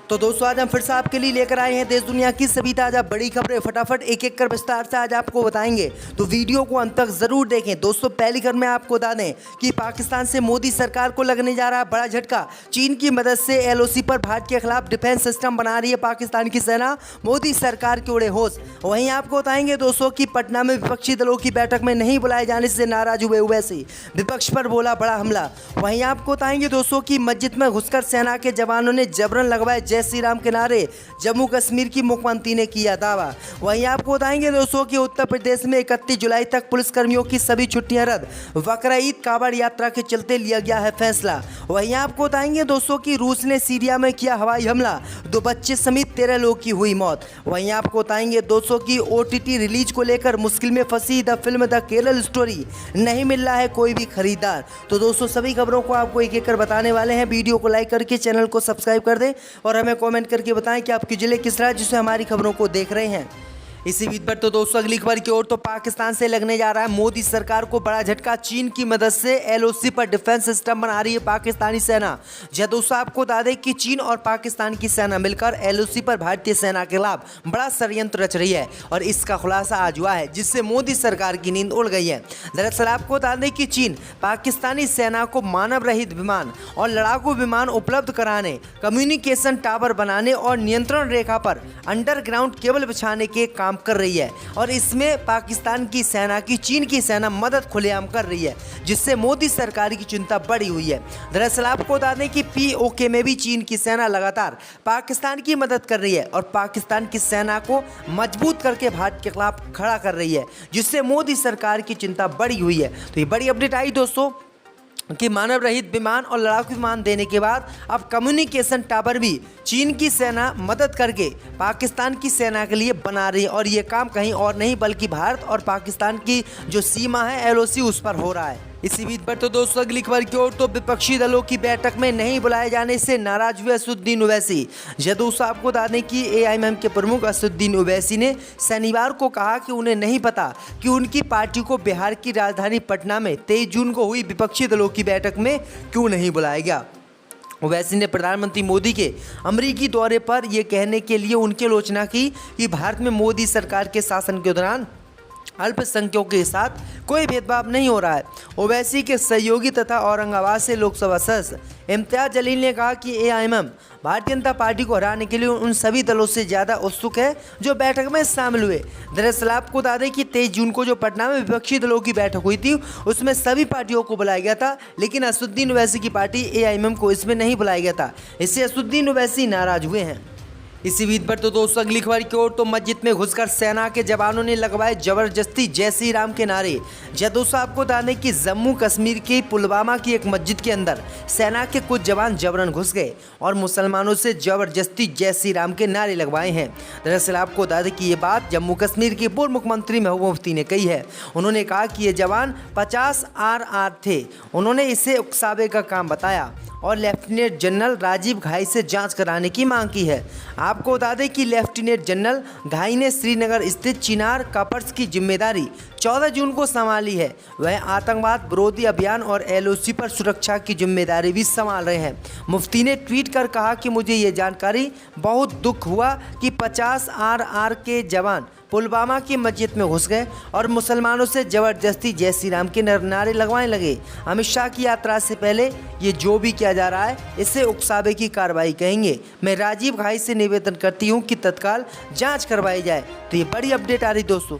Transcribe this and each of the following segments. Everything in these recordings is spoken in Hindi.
तो दोस्तों आज हम फिर से आपके लिए लेकर आए हैं देश दुनिया की सभी ताज़ा बड़ी खबरें। फटाफट एक एक कर विस्तार से आज आपको बताएंगे, तो वीडियो को अंत तक जरूर देखें। दोस्तों पहली खबर में आपको बता दें कि पाकिस्तान से मोदी सरकार को लगने जा रहा बड़ा झटका। चीन की मदद से एलओसी पर भारत के खिलाफ डिफेंस सिस्टम बना रही है पाकिस्तान की सेना, मोदी सरकार के उड़े होश। वहीं आपको बताएंगे दोस्तों कि पटना में विपक्षी दलों की बैठक में नहीं बुलाए जाने से नाराज हुए ओवैसी, विपक्ष पर बोला बड़ा हमला। वहीं आपको बताएंगे दोस्तों कि मस्जिद में घुसकर सेना के जवानों ने जबरन लगवाए जय श्री राम के नारे, जम्मू कश्मीर की मुख्यमंत्री ने किया दावा। वहीं आपको बताएंगे दोस्तों कि उत्तर प्रदेश में 31 जुलाई तक पुलिसकर्मियों की सभी छुट्टियां रद्द, बकरा ईद कावड़ यात्रा के चलते लिया गया है फैसला। वहीं आपको बताएंगे दोस्तों कि रूस ने सीरिया में किया हवाई हमला, 2 बच्चे समेत 13 लोगों की हुई मौत। वहीं आपको बताएंगे दोस्तों की ओटीटी रिलीज को लेकर मुश्किल में फंसी the film the Kerala story, नहीं मिल रहा है कोई भी खरीदार। तो दोस्तों सभी खबरों को आपको एक एक कर बताने वाले हैं। वीडियो को लाइक करके चैनल को सब्सक्राइब कर दें और हमें कमेंट करके बताएं कि आपके जिले किस राज्य से हमारी खबरों को देख रहे हैं। इसी बीच पर तो दोस्तों अगली खबर की ओर, तो पाकिस्तान से लगने जा रहा है मोदी सरकार को बड़ा झटका। चीन की मदद से एलओसी पर डिफेंस सिस्टम बना रही है पाकिस्तानी सेना। जी दोस्तों आपको बता दें कि चीन और पाकिस्तान की सेना मिलकर एलओसी पर भारतीय सेना के खिलाफ बड़ा षड्यंत्र रच रही है और इसका खुलासा आज हुआ है, जिससे मोदी सरकार की नींद उड़ गई है। दरअसल आपको बता दें कि चीन पाकिस्तानी सेना को मानव रहित विमान और लड़ाकू विमान उपलब्ध कराने, कम्युनिकेशन टावर बनाने और नियंत्रण रेखा पर अंडरग्राउंड केबल बिछाने के काम कर रही है और इसमें पाकिस्तान की सेना की चीन की सेना मदद खुलेआम कर रही है, जिससे मोदी सरकार की चिंता बढ़ी हुई है। दरअसल आपको बता दें कि पीओके में भी चीन की सेना लगातार पाकिस्तान की मदद कर रही है और पाकिस्तान की सेना को मजबूत करके भारत के खिलाफ खड़ा कर रही है, जिससे मोदी सरकार की चिंता बढ़ी हुई है। तो ये बड़ी अपडेट आई दोस्तों कि मानव रहित विमान और लड़ाकू विमान देने के बाद अब कम्युनिकेशन टावर भी चीन की सेना मदद करके पाकिस्तान की सेना के लिए बना रही है और ये काम कहीं और नहीं बल्कि भारत और पाकिस्तान की जो सीमा है एलओसी उस पर हो रहा है। इसी बीच पर तो दोस्तों अगली खबर की ओर, तो विपक्षी दलों की बैठक में नहीं बुलाए जाने से नाराज हुए असदुद्दीन ओवैसी। दोस्तों आपको बता दें कि एआईएमएम के प्रमुख असदुद्दीन ओवैसी ने शनिवार को कहा कि उन्हें नहीं पता कि उनकी पार्टी को बिहार की राजधानी पटना में 23 जून को हुई विपक्षी दलों की बैठक में क्यों नहीं बुलाया गया। ओवैसी ने प्रधानमंत्री मोदी के अमेरिकी दौरे पर यह कहने के लिए उनकी आलोचना की कि भारत में मोदी सरकार के शासन के दौरान अल्पसंख्यकों के साथ कोई भेदभाव नहीं हो रहा है। ओवैसी के सहयोगी तथा औरंगाबाद से लोकसभा सदस्य इम्तियाज जलील ने कहा कि एआईएमएम भारतीय जनता पार्टी को हराने के लिए उन सभी दलों से ज़्यादा उत्सुक है जो बैठक में शामिल हुए। दरअसल आपको बता दें कि 23 जून को जो पटना में विपक्षी दलों की बैठक हुई थी उसमें सभी पार्टियों को बुलाया गया था, लेकिन असदुद्दीन ओवैसी की पार्टी एआईएमएम को इसमें नहीं बुलाया गया था। इससे असदुद्दीन ओवैसी नाराज हुए हैं। इसी बीच पर तो दोस्तों अगली खबर की ओर, तो मस्जिद में घुसकर सेना के जवानों ने लगवाए जबरदस्ती जय श्री राम के नारे। दोस्तों आपको बता दें कि जम्मू कश्मीर के पुलवामा की एक मस्जिद के अंदर सेना के कुछ जवान जबरन घुस गए और मुसलमानों से जबरदस्ती जय श्री राम के नारे लगवाए हैं। दरअसल आपको बता दें कि ये बात जम्मू कश्मीर के पूर्व मुख्यमंत्री महबूबा मुफ्ती ने कही है। उन्होंने कहा कि ये जवान 50 RR थे। उन्होंने इसे उकसावे का काम बताया और लेफ्टिनेंट जनरल राजीव घाई से जांच कराने की मांग की है। आपको बता दें कि लेफ्टिनेंट जनरल घाई ने श्रीनगर स्थित चिनार कॉर्प्स की जिम्मेदारी 14 जून को संभाली है। वह आतंकवाद विरोधी अभियान और एलओसी पर सुरक्षा की जिम्मेदारी भी संभाल रहे हैं। मुफ्ती ने ट्वीट कर कहा कि मुझे ये जानकारी बहुत दुख हुआ कि 50 RR के जवान पुलवामा की मस्जिद में घुस गए और मुसलमानों से जबरदस्ती जय श्री राम के नारे लगवाने लगे। अमित शाह की यात्रा से पहले ये जो भी किया जा रहा है इसे उकसावे की कार्रवाई कहेंगे। मैं राजीव घाई से निवेदन करती हूँ कि तत्काल जांच करवाई जाए। तो ये बड़ी अपडेट आ रही दोस्तों।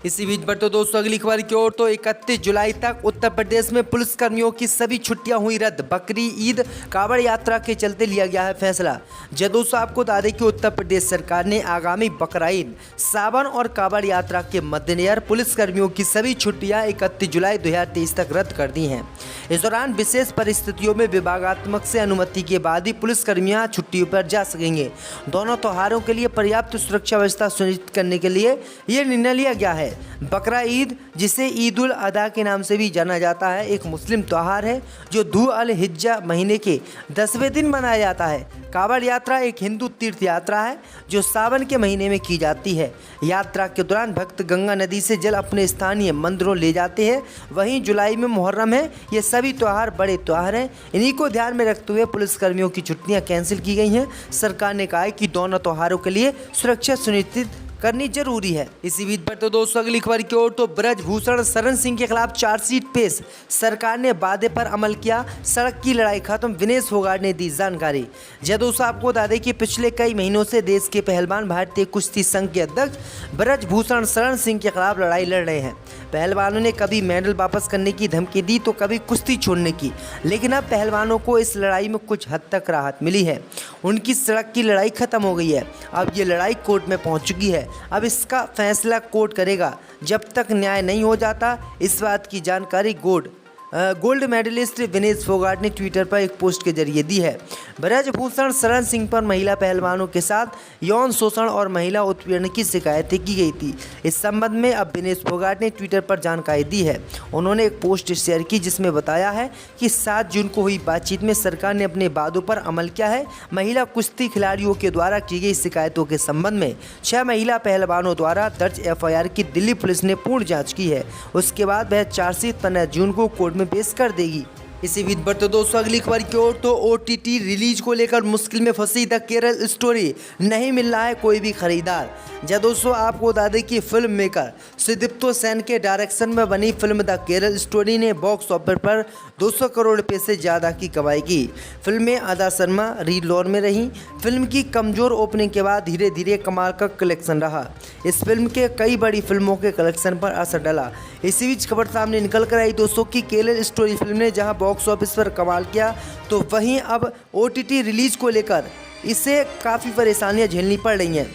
इसी बीच पर तो दोस्तों अगली खबर की ओर, तो 31 जुलाई तक उत्तर प्रदेश में पुलिसकर्मियों की सभी छुट्टियां हुई रद्द, बकरी ईद कावड़ यात्रा के चलते लिया गया है फैसला। दोस्तों आपको बता दें कि उत्तर प्रदेश सरकार ने आगामी बकरा ईद, सावन और कावड़ यात्रा के मद्देनजर पुलिसकर्मियों की सभी छुट्टियां 31 जुलाई 2023 तक रद्द कर दी हैं। इस दौरान विशेष परिस्थितियों में विभागात्मक से अनुमति के बाद ही पुलिसकर्मियां छुट्टियों पर जा सकेंगे। दोनों त्योहारों के लिए पर्याप्त सुरक्षा व्यवस्था सुनिश्चित करने के लिए यह निर्णय लिया गया है। बकरा ईद, जिसे ईद उल अदा के नाम से भी जाना जाता है, एक मुस्लिम त्यौहार है जो धू अल हिज्जा महीने के 10वें दिन मनाया जाता है। कावड़ यात्रा एक हिंदू तीर्थ यात्रा है जो सावन के महीने में की जाती है। यात्रा के दौरान भक्त गंगा नदी से जल अपने स्थानीय मंदिरों ले जाते हैं। वहीं जुलाई में मुहर्रम है। ये सभी त्यौहार बड़े त्यौहार हैं, इन्हीं को ध्यान में रखते हुए पुलिसकर्मियों की छुट्टियां कैंसिल की गई हैं। सरकार ने कहा है कि दोनों त्योहारों के लिए सुरक्षा सुनिश्चित करनी जरूरी है। इसी बीच पर तो दोस्तों अगली खबर की ओर तो ब्रजभूषण शरण सिंह के खिलाफ चार्जशीट पेश, सरकार ने वादे पर अमल किया, सड़क की लड़ाई खत्म, विनेश फोगाट ने दी जानकारी। जय दोस्तों आपको बता दें कि पिछले कई महीनों से देश के पहलवान भारतीय कुश्ती संघ के अध्यक्ष ब्रजभूषण शरण सिंह के खिलाफ लड़ाई लड़ रहे हैं। पहलवानों ने कभी मेडल वापस करने की धमकी दी तो कभी कुश्ती छोड़ने की, लेकिन अब पहलवानों को इस लड़ाई में कुछ हद तक राहत मिली है। उनकी सड़क की लड़ाई खत्म हो गई है, अब ये लड़ाई कोर्ट में पहुंच चुकी है। अब इसका फैसला कोर्ट करेगा। जब तक न्याय नहीं हो जाता, इस बात की जानकारी गोल्ड मेडलिस्ट विनेश फोगाट ने ट्विटर पर एक पोस्ट के जरिए दी है। ब्रजभूषण शरण सिंह पर महिला पहलवानों के साथ यौन शोषण और महिला उत्पीड़न की शिकायतें की गई थी। इस संबंध में अब विनेश फोगाट ने ट्विटर पर जानकारी दी है। उन्होंने एक पोस्ट शेयर की जिसमें बताया है कि 7 जून को हुई बातचीत में सरकार ने अपने वादों पर अमल किया है। महिला कुश्ती खिलाड़ियों के द्वारा की गई शिकायतों के संबंध में 6 महिला पहलवानों द्वारा दर्ज FIR की दिल्ली पुलिस ने पूर्ण जाँच की है। उसके बाद वह चार्जशीट 15 जून को कोर्ट में पेश कर देगी। इसी बीच पर तो दोस्तों अगली खबर की ओर तो OTT रिलीज को लेकर मुश्किल में फंसी द केरल स्टोरी, नहीं मिल रहा है कोई भी खरीदार। जब दोस्तों आपको बता दें कि फिल्म मेकर सुदीप्तो सेन के डायरेक्शन में बनी फिल्म द केरल स्टोरी ने बॉक्स ऑफिस पर 200 करोड़ रुपए से ज़्यादा की कमाई की। फिल्म में आदा शर्मा लीड रोल में रही। फिल्म की कमज़ोर ओपनिंग के बाद धीरे धीरे कमाल का कलेक्शन रहा। इस फिल्म के कई बड़ी फिल्मों के कलेक्शन पर असर डाला। इसी बीच खबर सामने निकल कर आई दोस्तों की केरल स्टोरी फिल्म ने जहां बॉक्स ऑफिस पर कमाल किया, तो वहीं अब OTT रिलीज को लेकर इसे काफ़ी परेशानियां झेलनी पड़ रही हैं।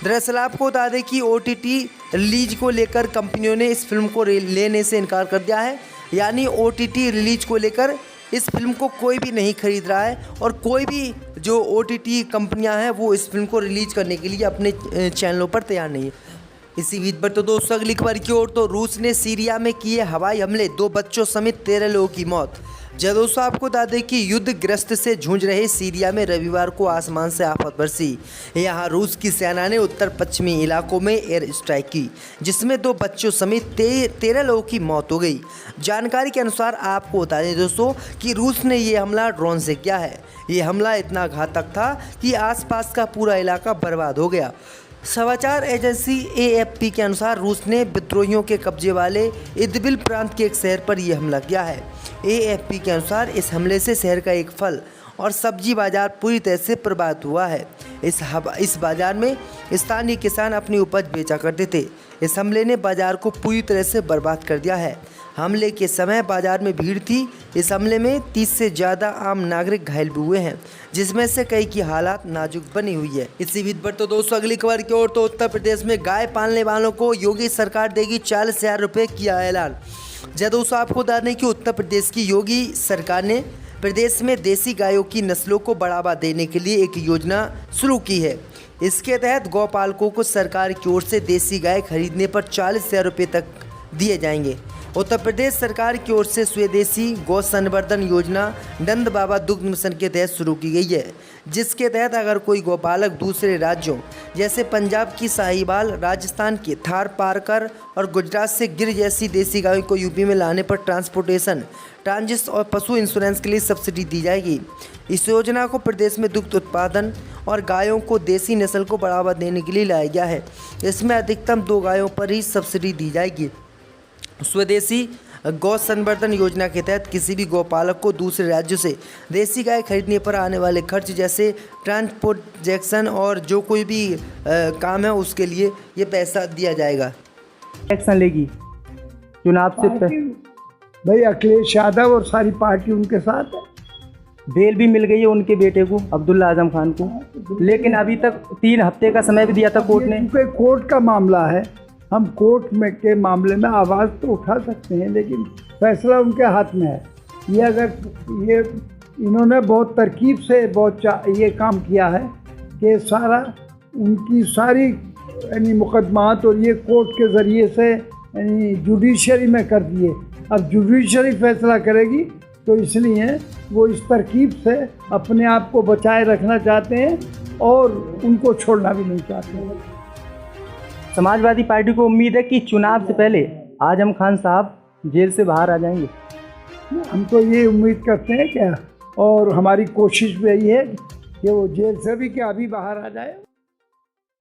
दरअसल आपको बता दें कि OTT रिलीज को लेकर कंपनियों ने इस फिल्म को लेने से इनकार कर दिया है। यानी OTT रिलीज को लेकर इस फिल्म को कोई भी नहीं खरीद रहा है और कोई भी जो OTT कंपनियां हैं वो इस फिल्म को रिलीज करने के लिए अपने चैनलों पर तैयार नहीं है। इसी बीच पर तो दोस्तों अगली खबर की ओर तो रूस ने सीरिया में किए हवाई हमले, 2 बच्चों समेत 13 लोगों की मौत। जब दोस्तों आपको बता दें कि युद्धग्रस्त से जूझ रहे सीरिया में रविवार को आसमान से आफत बरसी। यहाँ रूस की सेना ने उत्तर पश्चिमी इलाकों में एयर स्ट्राइक की, जिसमें 2 बच्चों समेत 13 लोगों की मौत हो गई। जानकारी के अनुसार आपको बता दें दोस्तों कि रूस ने ये हमला ड्रोन से किया है। ये हमला इतना घातक था कि आसपास का पूरा इलाका बर्बाद हो गया। समाचार एजेंसी AFP के अनुसार रूस ने विद्रोहियों के कब्जे वाले इदबिल प्रांत के एक शहर पर यह हमला किया है। AFP के अनुसार इस हमले से शहर का एक फल और सब्जी बाजार पूरी तरह से प्रभावित हुआ है। इस बाजार में स्थानीय किसान अपनी उपज बेचा करते थे। इस हमले ने बाजार को पूरी तरह से बर्बाद कर दिया है। हमले के समय बाजार में भीड़ थी। इस हमले में 30 से ज़्यादा आम नागरिक घायल भी हुए हैं, जिसमें से कई की हालत नाजुक बनी हुई है। इसी बीच पर तो दोस्तों अगली खबर की ओर तो उत्तर प्रदेश में गाय पालने वालों को योगी सरकार देगी 40,000 रुपये, किया ऐलान। जब दोस्तों आपको बता दें कि उत्तर प्रदेश की योगी सरकार ने प्रदेश में देसी गायों की नस्लों को बढ़ावा देने के लिए एक योजना शुरू की है। इसके तहत गौपालकों को सरकार की ओर से देसी गाय खरीदने पर 40,000 रुपये तक दिए जाएंगे। उत्तर प्रदेश सरकार की ओर से स्वदेशी गौ संवर्धन योजना नंद बाबा दुग्ध मिशन के तहत शुरू की गई है, जिसके तहत अगर कोई गौपालक दूसरे राज्यों जैसे पंजाब की साहिवाल, राजस्थान की थार पारकर और गुजरात से गिर जैसी देसी गायों को यूपी में लाने पर ट्रांसपोर्टेशन, ट्रांजिट और पशु इंश्योरेंस के लिए सब्सिडी दी जाएगी। इस योजना को प्रदेश में दुग्ध उत्पादन और गायों को देसी नस्ल को बढ़ावा देने के लिए लाया गया है। इसमें अधिकतम 2 गायों पर ही सब्सिडी दी जाएगी। स्वदेशी गौ संवर्धन योजना के तहत किसी भी गौपालक को दूसरे राज्यों से देसी गाय खरीदने पर आने वाले खर्च जैसे ट्रांसपोर्टेशन और जो कोई भी काम है उसके लिए ये पैसा दिया जाएगा। एक्शन लेगी चुनाव से भाई अखिलेश यादव और सारी पार्टी उनके साथ है। बेल भी मिल गई है उनके बेटे को, अब्दुल्ला आजम खान को, लेकिन अभी तक 3 हफ्ते का समय भी दिया था कोर्ट ने। कोर्ट का मामला है, हम कोर्ट में के मामले में आवाज़ तो उठा सकते हैं, लेकिन फैसला उनके हाथ में है। ये इन्होंने बहुत तरकीब से ये काम किया है कि सारा उनकी सारी यानी मुकदमात और ये कोर्ट के ज़रिए से यानी जुडिशरी में कर दिए। अब जुडिशरी फैसला करेगी, तो इसलिए वो इस तरकीब से अपने आप को बचाए रखना चाहते हैं और उनको छोड़ना भी नहीं चाहते हैं। समाजवादी पार्टी को उम्मीद है कि चुनाव से पहले आजम खान साहब जेल से बाहर आ जाएंगे। हम तो ये उम्मीद करते हैं क्या, और हमारी कोशिश भी यही है कि वो जेल से भी क्या अभी बाहर आ जाए।